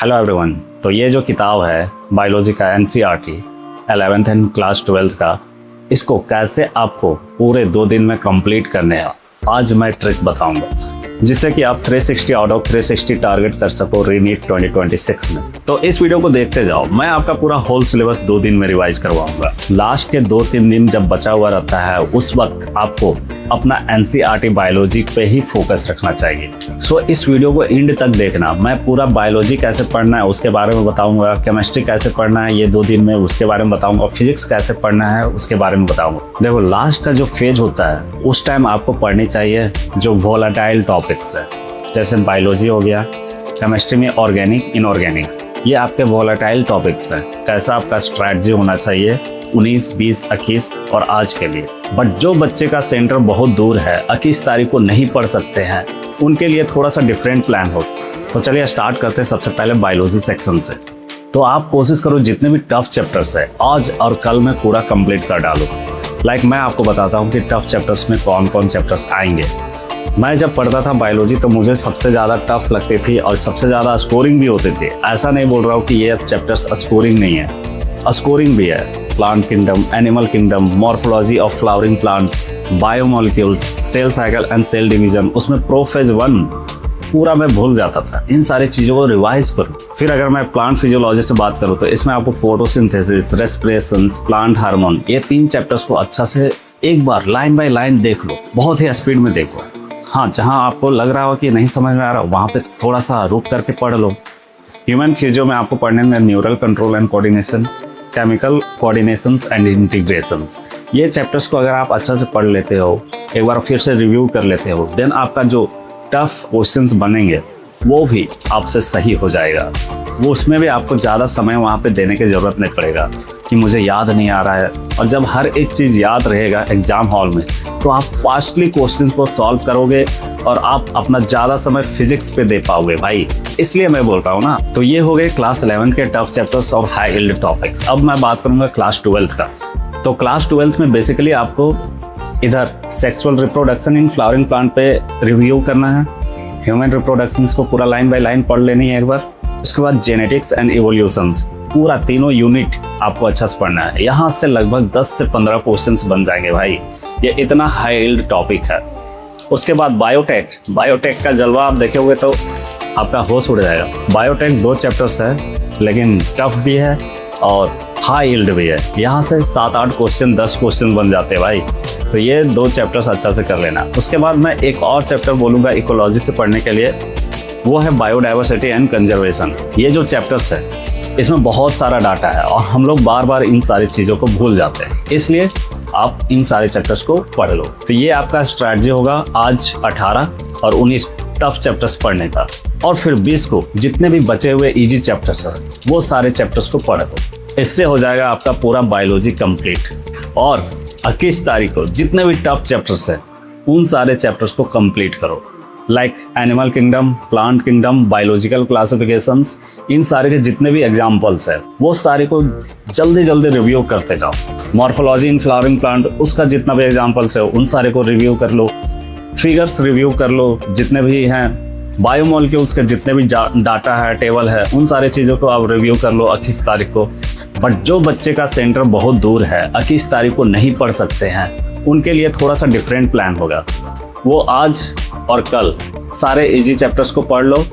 Hello everyone. तो ये जो किताब है बायोलॉजी का NCERT 11th and class 12th का, इसको कैसे आपको पूरे 2 दिन में कंप्लीट करने हैं, आज मैं ट्रिक बताऊंगा जिससे कि आप 360 आउट ऑफ 360 टारगेट कर सको रीनीट 2026 में। तो इस वीडियो को देखते जाओ। मैं आपका पूरा होल सिलेबस 2 दिन में रिवाइज करवाऊंगा। लास्ट के 2-3 दिन जब बचा हुआ रहता है उस वक्त आपको अपना एनसीईआरटी बायोलॉजी पे ही फोकस रखना चाहिए। सो इस वीडियो को एंड तक देखना। मैं पूरा बायोलॉजी कैसे पढ़ना है उसके बारे में बताऊंगा, केमिस्ट्री कैसे पढ़ना है ये 2 दिन में उसके बारे में बताऊंगा, फिजिक्स कैसे पढ़ना है उसके बारे में बताऊंगा। देखो, लास्ट का जो फेज होता है उस टाइम आपको पढ़नी चाहिए जो वोलेटाइल टॉपिक्स है, जैसे बायोलॉजी हो गया, केमिस्ट्री में ऑर्गेनिक, इनऑर्गेनिक, ये आपके वोलेटाइल टॉपिक्स हैं। कैसा आपका स्ट्रैटेजी होना चाहिए 19, 20, 21 और आज के लिए। बट जो बच्चे का सेंटर बहुत दूर है, 21 तारीख को नहीं पढ़ सकते हैं, उनके लिए थोड़ा सा डिफरेंट प्लान हो। तो चलिए स्टार्ट करते हैं सबसे पहले बायोलॉजी सेक्शन से। तो आप कोशिश करो जितने भी टफ चैप्टर्स है आज और कल में पूरा कंप्लीट कर डालो। लाइक मैं आपको बताता हूँ कि टफ चैप्टर्स में कौन कौन चैप्टर्स आएंगे। मैं जब पढ़ता था बायोलॉजी तो मुझे सबसे ज़्यादा टफ लगती थी और सबसे ज़्यादा स्कोरिंग भी होते थे। ऐसा नहीं बोल रहा हूँ कि ये चैप्टर्स स्कोरिंग नहीं है, स्कोरिंग भी है। Plant kingdom, animal kingdom, morphology of flowering plant, biomolecules, cell cycle and cell division, उसमें प्रोफेज 1 पूरा मैं भूल जाता था। इन सारी चीज़ों को रिवाइज करूँ। फिर अगर मैं प्लांट फिजियोलॉजी से बात करूँ तो इसमें आपको फोटोसिंथेसिस, रेस्पिरेशन, प्लांट हार्मोन, ये 3 चैप्टर्स को अच्छा से एक बार लाइन बाय लाइन देख लो, बहुत ही स्पीड में देखो। हाँ, जहाँ आपको लग रहा हो कि नहीं समझ में आ रहा वहाँ पे थोड़ा सा रुक करके पढ़ लो। ह्यूमन फिजियो में आपको पढ़ने में neural control and coordination, chemical coordinations and integrations, ये चैप्टर्स को अगर आप अच्छा से पढ़ लेते हो, एक बार फिर से रिव्यू कर लेते हो, देन आपका जो टफ क्वेश्चंस बनेंगे वो भी आपसे सही हो जाएगा। वो उसमें भी आपको ज़्यादा समय वहाँ पे देने की ज़रूरत नहीं पड़ेगा कि मुझे याद नहीं आ रहा है। और जब हर एक चीज़ याद रहेगा एग्ज़ाम हॉल में तो आप फास्टली क्वेश्चन को सॉल्व करोगे और आप अपना ज़्यादा समय फिजिक्स पे दे पाओगे भाई। इसलिए मैं बोल रहा हूँ ना। तो ये हो गए क्लास 11 के tough chapters of high yield topics. अब मैं बात करूँगा क्लास 12 का। तो क्लास 12 में बेसिकली आपको इधर sexual reproduction in flowering plant पे रिव्यू करना है। ह्यूमन रिप्रोडक्शन को पूरा लाइन बाय लाइन पढ़ लेनी है एक बार। उसके बाद जेनेटिक्स एंड इवोल्यूशंस, पूरा तीनों यूनिट आपको अच्छा से पढ़ना है। यहाँ से लगभग 10 से 15 क्वेश्चंस बन जाएंगे भाई, ये इतना हाई यील्ड टॉपिक है। उसके बाद बायोटेक का जलवा आप देखे हुए तो आपका होश उड़ जाएगा। बायोटेक 2 चैप्टर्स है लेकिन टफ भी है और हाई यील्ड भी है। यहाँ से 7-8 क्वेश्चन, 10 क्वेश्चन बन जाते हैं भाई। तो ये 2 चैप्टर्स अच्छा से कर लेना। उसके बाद मैं एक और चैप्टर बोलूँगा इकोलॉजी से पढ़ने के लिए, वो है बायोडाइवर्सिटी एंड कंजर्वेशन। ये जो चैप्टर्स है इसमें बहुत सारा डाटा है और हम लोग बार बार इन सारी चीज़ों को भूल जाते हैं, इसलिए आप इन सारे चैप्टर्स को पढ़ लो। तो ये आपका स्ट्रैटेजी होगा आज 18 और 19 टफ चैप्टर्स पढ़ने का, और फिर 20 को जितने भी बचे हुए इजी चैप्टर्स हैं वो सारे चैप्टर्स को पढ़ लो। इससे हो जाएगा आपका पूरा बायोलॉजी कंप्लीट। और 21 तारीख को जितने भी टफ चैप्टर्स हैं उन सारे चैप्टर्स को कंप्लीट करो। Like animal kingdom, plant kingdom, biological classifications, इन सारे के जितने भी एग्जाम्पल्स हैं वो सारे को जल्दी जल्दी रिव्यू करते जाओ। मॉर्फोलॉजी इन फ्लावरिंग प्लांट, उसका जितना भी एग्जाम्पल्स है उन सारे को रिव्यू कर लो। फिगर्स रिव्यू कर लो जितने भी हैं। बायोमोलिक्यूल्स के जितने भी डाटा है, टेबल है, उन सारे चीज़ों को आप रिव्यू कर लो 21 तारीख को। बट जो बच्चे का सेंटर बहुत दूर है, 21 तारीख को नहीं पढ़ सकते हैं, उनके लिए थोड़ा सा डिफरेंट प्लान होगा। वो आज और कल सारे इजी चैप्टर्स को पढ़ लो,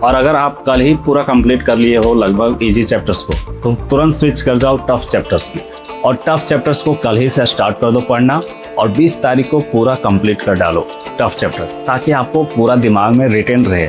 और अगर आप कल ही पूरा कंप्लीट कर लिए हो लगभग इजी चैप्टर्स को तो तुरंत स्विच कर जाओ टफ चैप्टर्स में, और टफ चैप्टर्स को कल ही से स्टार्ट कर दो पढ़ना, और 20 तारीख को पूरा कंप्लीट कर डालो टफ चैप्टर्स, ताकि आपको पूरा दिमाग में रिटेन रहे।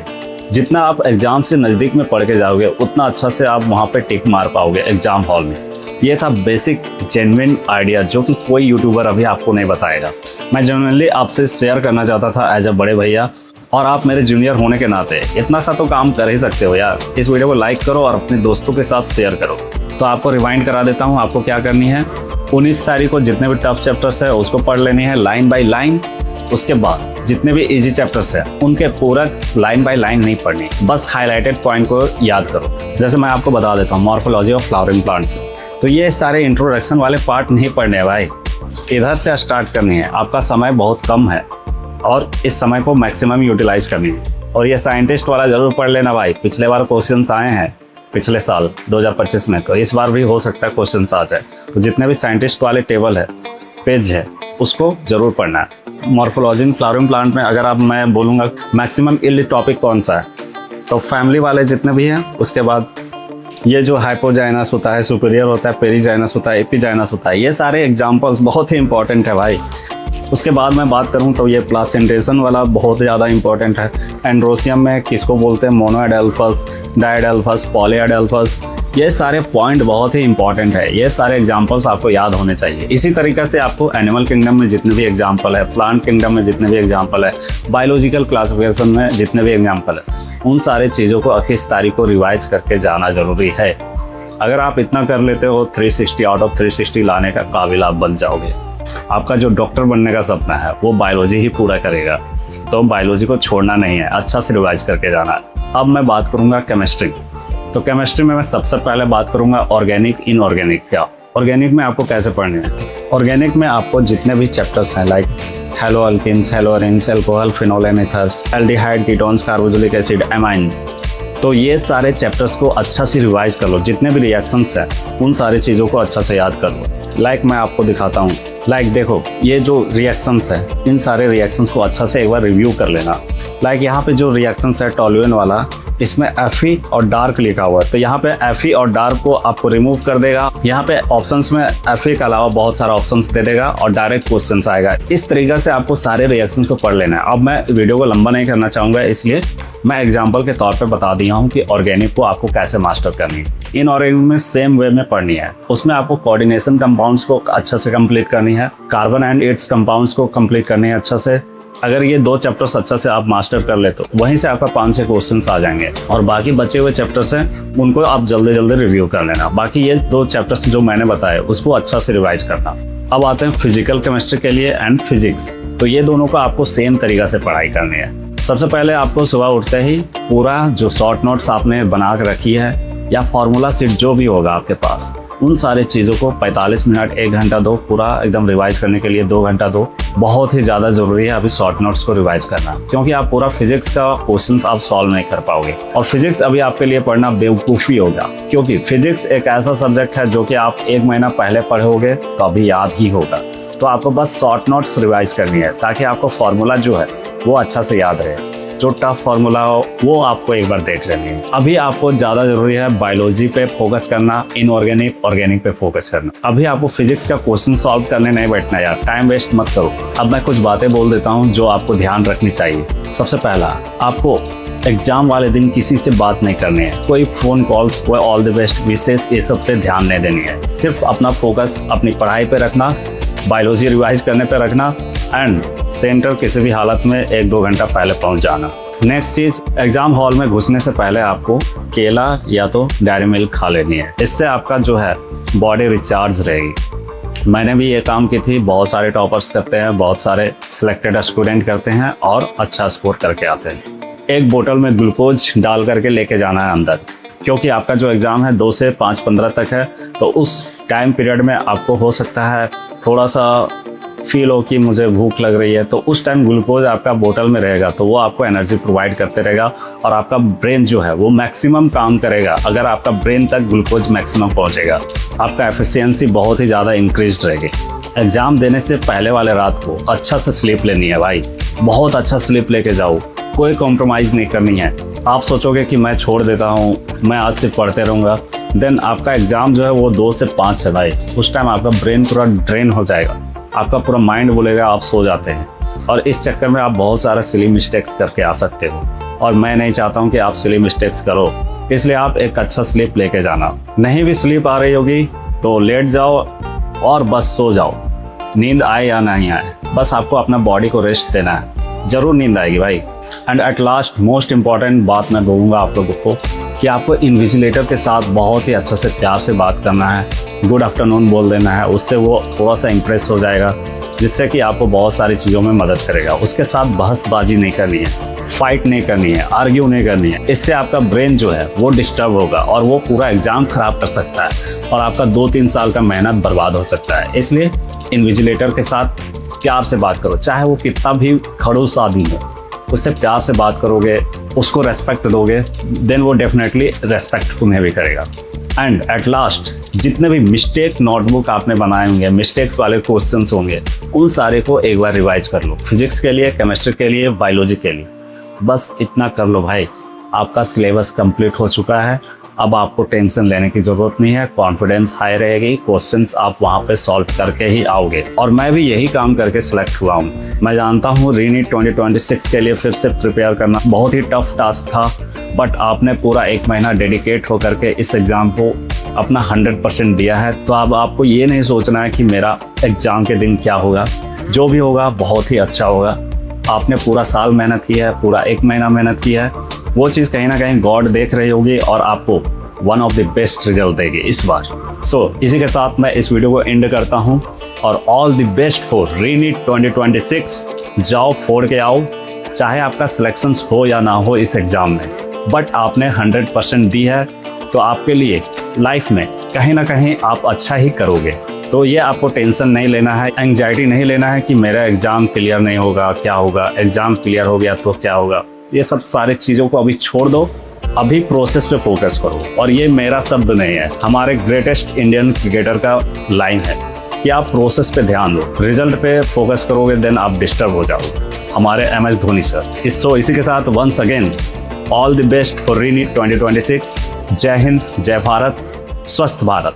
जितना आप एग्जाम से नज़दीक में पढ़ के जाओगे उतना अच्छा से आप वहाँ पे टिक मार पाओगे एग्जाम हॉल में। ये था बेसिक जेन्युइन आइडिया जो कि कोई यूट्यूबर अभी आपको नहीं बताएगा। मैं जेन्युइनली आपसे शेयर करना चाहता था एज अ बड़े भैया, और आप मेरे जूनियर होने के नाते इतना सा तो काम कर ही सकते हो यार। इस वीडियो को लाइक करो और अपने दोस्तों के साथ शेयर करो। तो आपको रिवाइंड करा देता हूँ आपको क्या करनी है। 19 तारीख को जितने भी टफ चैप्टर्स है उसको पढ़ लेने हैं लाइन बाय लाइन। उसके बाद जितने भी इजी चैप्टर्स हैं उनके पूरा लाइन बाय लाइन नहीं पढ़नी, बस हाईलाइटेड पॉइंट को याद करो। जैसे मैं आपको बता देता हूँ मॉर्फोलॉजी ऑफ फ्लावरिंग प्लांट्स, तो ये सारे इंट्रोडक्शन वाले पार्ट नहीं पढ़ने हैं भाई, इधर से स्टार्ट करनी है। आपका समय बहुत कम है और इस समय को मैक्सिमम यूटिलाइज करनी है। और ये साइंटिस्ट वाला जरूर पढ़ लेना भाई, पिछले बार क्वेश्चंस आए हैं पिछले साल 2025 में, तो इस बार भी हो सकता है क्वेश्चन आ जाए। तो जितने भी साइंटिस्ट वाले टेबल है, पेज है, उसको ज़रूर पढ़ना है। मॉर्फोलॉजी इन फ्लावरिंग प्लांट में अगर मैं बोलूँगा मैक्सिमम इल्ड टॉपिक कौन सा है, तो फैमिली वाले जितने भी हैं, उसके बाद ये जो हाइपोजाइनस होता है, सुपीरियर होता है, पेरीजाइनस होता है, एपीजाइनस होता है, ये सारे एग्जाम्पल्स बहुत ही इंपॉर्टेंट है भाई। उसके बाद मैं बात करूं तो ये प्लासेंटेशन वाला बहुत ज़्यादा इंपॉर्टेंट है। एंड्रोसियम में किसको बोलते हैं, मोनोएडेल्फस, डायडेल्फस, पॉलीएडेल्फस, ये सारे पॉइंट बहुत ही इंपॉर्टेंट है। ये सारे एग्जांपल्स आपको याद होने चाहिए। इसी तरीके से आपको एनिमल किंगडम में जितने भी एग्जांपल है, प्लांट किंगडम में जितने भी एग्जांपल है, बायोलॉजिकल क्लासिफिकेशन में जितने भी एग्जांपल है, उन सारे चीज़ों को 21 तारीख को रिवाइज करके जाना ज़रूरी है। अगर आप इतना कर लेते हो 360 आउट ऑफ 360 लाने का काबिल आप बन जाओगे। आपका जो डॉक्टर बनने का सपना है वो बायोलॉजी ही पूरा करेगा। तो बायोलॉजी को छोड़ना नहीं है, अच्छा से रिवाइज करके जाना है। अब मैं बात करूँगा केमिस्ट्री। तो केमिस्ट्री में मैं सबसे पहले बात करूँगा ऑर्गेनिक, इनऑर्गेनिक का। ऑर्गेनिक में आपको कैसे पढ़ने हैं? ऑर्गेनिक में आपको जितने भी चैप्टर्स हैं, like haloalkanes, haloarenes, alcohol, phenol and ethers, aldehyde, ketones, carboxylic acid, amines, तो ये सारे चैप्टर्स को अच्छा से रिवाइज कर लो। जितने भी रिएक्शंस हैं उन सारी चीज़ों को अच्छा से याद कर लो। लाइक मैं आपको दिखाता हूँ। लाइक देखो, ये जो रिएक्शंस है, इन सारे रिएक्शंस को अच्छा से एक बार रिव्यू कर लेना। लाइक यहाँ पे जो रिएक्शंस है टॉल्यूएन वाला, इसमें Fe और डार्क लिखा हुआ है, तो यहाँ पे Fe और डार्क को आपको रिमूव कर देगा। यहाँ पे ऑप्शंस में Fe के अलावा बहुत सारा ऑप्शंस दे देगा और डायरेक्ट क्वेश्चंस आएगा। इस तरीके से आपको सारे रिएक्शंस को पढ़ लेना है। अब मैं वीडियो को लंबा नहीं करना चाहूँगा, इसलिए मैं एग्जाम्पल के तौर पे बता दिया हूँ कि ऑर्गेनिक को आपको कैसे मास्टर करनी है। इनऑर्गेनिक में सेम वे में पढ़नी है। उसमें आपको कोऑर्डिनेशन कंपाउंड्स को अच्छा से कंप्लीट करनी है, कार्बन एंड इट्स कंपाउंड्स को कंप्लीट करनी है अच्छा से। अगर ये 2 चैप्टर्स अच्छा से आप मास्टर कर ले तो वहीं से आपका 5-6 क्वेश्चंस आ जाएंगे, और बाकी बचे हुए चैप्टर्स हैं उनको आप जल्दी जल्दी रिव्यू कर लेना। बाकी ये 2 चैप्टर्स जो मैंने बताए उसको अच्छा से रिवाइज करना। अब आते हैं फिजिकल केमिस्ट्री के लिए एंड फिजिक्स। तो ये दोनों को आपको सेम तरीका से पढ़ाई करनी है। सबसे पहले आपको सुबह उठते ही पूरा जो शॉर्ट नोट्स आपने बना के रखी है या फॉर्मूला सीट जो भी होगा आपके पास, उन सारे चीज़ों को 45 मिनट 1 घंटा दो, पूरा एकदम रिवाइज करने के लिए 2 घंटा दो। बहुत ही ज़्यादा ज़रूरी है अभी शॉर्ट नोट्स को रिवाइज करना, क्योंकि आप पूरा फिजिक्स का क्वेश्चंस आप सॉल्व नहीं कर पाओगे। और फिजिक्स अभी आपके लिए पढ़ना बेवकूफ़ी होगा, क्योंकि फिजिक्स एक ऐसा सब्जेक्ट है जो कि आप 1 महीना पहले पढ़ोगे तो अभी याद ही होगा। तो आपको बस शॉर्ट नोट्स रिवाइज करनी है ताकि आपको फॉर्मूला जो है वो अच्छा से याद रहे। जो टफ फार्मूला हो वो आपको एक बार देख लेनी है। अभी आपको ज़्यादा ज़रूरी है बायोलॉजी पे फोकस करना, इनऑर्गेनिक, ऑर्गेनिक पे फोकस करना। अभी आपको फिजिक्स का क्वेश्चन सॉल्व करने नहीं बैठना यार, टाइम वेस्ट मत करो। अब मैं कुछ बातें बोल देता हूँ जो आपको ध्यान रखनी चाहिए। सबसे पहला, आपको एग्जाम वाले दिन किसी से बात नहीं करनी है। कोई फ़ोन कॉल्स, कोई ऑल द बेस्ट विशेष, ये सब पे ध्यान नहीं देनी है। सिर्फ अपना फोकस अपनी पढ़ाई पे रखना, बायोलॉजी रिवाइज करने पे रखना, एंड सेंटर किसी भी हालत में 1-2 घंटा पहले पहुंच जाना। नेक्स्ट चीज़, एग्जाम हॉल में घुसने से पहले आपको केला या तो डेयरी मिल्क खा लेनी है। इससे आपका जो है बॉडी रिचार्ज रहेगी। मैंने भी ये काम की थी। बहुत सारे टॉपर्स करते हैं, बहुत सारे सिलेक्टेड स्टूडेंट करते हैं और अच्छा स्कोर करके आते हैं। एक बोतल में ग्लूकोज डाल करके लेके जाना है अंदर, क्योंकि आपका जो एग्ज़ाम है 2 से 5:15 तक है। तो उस टाइम पीरियड में आपको हो सकता है थोड़ा सा फील हो कि मुझे भूख लग रही है, तो उस टाइम ग्लूकोज आपका बोतल में रहेगा, तो वो आपको एनर्जी प्रोवाइड करते रहेगा और आपका ब्रेन जो है वो मैक्सिमम काम करेगा। अगर आपका ब्रेन तक ग्लूकोज मैक्सिमम पहुंचेगा, आपका एफिशिएंसी बहुत ही ज़्यादा इंक्रीज रहेगी। एग्ज़ाम देने से पहले वाले रात को अच्छा से स्लीप लेनी है भाई, बहुत अच्छा स्लीप लेके जाओ, कोई कॉम्प्रोमाइज़ नहीं करनी है। आप सोचोगे कि मैं छोड़ देता हूँ, मैं आज से पढ़ते रहूँगा, देन आपका एग्ज़ाम जो है वो 2 से 5 है भाई। उस टाइम आपका ब्रेन पूरा ड्रेन हो जाएगा, आपका पूरा माइंड बोलेगा आप सो जाते हैं, और इस चक्कर में आप बहुत सारा सिली मिस्टेक्स करके आ सकते हो। और मैं नहीं चाहता हूँ कि आप सिली मिस्टेक्स करो, इसलिए आप एक अच्छा स्लीप लेके जाना। नहीं भी स्लीप आ रही होगी तो लेट जाओ और बस सो जाओ। नींद आए या नहीं आए, बस आपको अपना बॉडी को रेस्ट देना है, ज़रूर नींद आएगी भाई। And at last most important बात मैं बोलूँगा आप लोगों को कि आपको इन्विजिलेटर के साथ बहुत ही अच्छा से प्यार से बात करना है, गुड आफ्टरनून बोल देना है, उससे वो थोड़ा सा इम्प्रेस हो जाएगा, जिससे कि आपको बहुत सारी चीज़ों में मदद करेगा। उसके साथ बहसबाजी नहीं करनी है, फाइट नहीं करनी है, आर्ग्यू नहीं करनी है। इससे आपका ब्रेन जो है वो डिस्टर्ब होगा और वो पूरा एग्ज़ाम ख़राब कर सकता है और आपका 2-3 साल का मेहनत बर्बाद हो सकता है। इसलिए इन्विजिलेटर के साथ प्यार से बात करो, चाहे वो कितना भी खड़ूस आदमी हो, उससे प्यार से बात करोगे, उसको रेस्पेक्ट दोगे, देन वो डेफिनेटली रेस्पेक्ट तुम्हें भी करेगा। एंड एट लास्ट जितने भी मिस्टेक नोटबुक आपने बनाए होंगे, मिस्टेक्स वाले क्वेश्चंस होंगे, उन सारे को एक बार रिवाइज कर लो, फिजिक्स के लिए, केमिस्ट्री के लिए, बायोलॉजी के लिए। बस इतना कर लो भाई, आपका सिलेबस कंप्लीट हो चुका है। अब आपको टेंशन लेने की ज़रूरत नहीं है, कॉन्फिडेंस हाई रहेगी, क्वेश्चंस आप वहाँ पे सॉल्व करके ही आओगे। और मैं भी यही काम करके सिलेक्ट हुआ हूँ। मैं जानता हूँ रीनीट 2026 के लिए फिर से प्रिपेयर करना बहुत ही टफ टास्क था, बट आपने पूरा 1 महीना डेडिकेट होकर के इस एग्ज़ाम को अपना 100% दिया है। तो अब आपको ये नहीं सोचना है कि मेरा एग्ज़ाम के दिन क्या होगा, जो भी होगा बहुत ही अच्छा होगा। आपने पूरा साल मेहनत की है, पूरा 1 महीना मेहनत की है, वो चीज़ कहीं ना कहीं गॉड देख रही होगी और आपको one of the best result देगी इस बार। सो इसी के साथ मैं इस वीडियो को एंड करता हूँ और all the best for reNEET 2026। जाओ, फोड़ के आओ, चाहे आपका सिलेक्शंस हो या ना हो इस एग्ज़ाम में, बट आपने 100% दी है, तो आपके लिए लाइफ में कहीं ना कहीं आप अच्छा ही करोगे। तो ये आपको टेंशन नहीं लेना है, एंग्जाइटी नहीं लेना है कि मेरा एग्ज़ाम क्लियर नहीं होगा, क्या होगा, एग्ज़ाम क्लियर हो गया तो क्या होगा। ये सब सारी चीज़ों को अभी छोड़ दो, अभी प्रोसेस पे फोकस करो। और ये मेरा शब्द नहीं है, हमारे ग्रेटेस्ट इंडियन क्रिकेटर का लाइन है कि आप प्रोसेस पे ध्यान दो, रिजल्ट पे फोकस करोगे देन आप डिस्टर्ब हो जाओगे। हमारे MS धोनी सर। इसी के साथ once again all the best for reNEET 2026। जय हिंद, जय भारत, स्वस्थ भारत।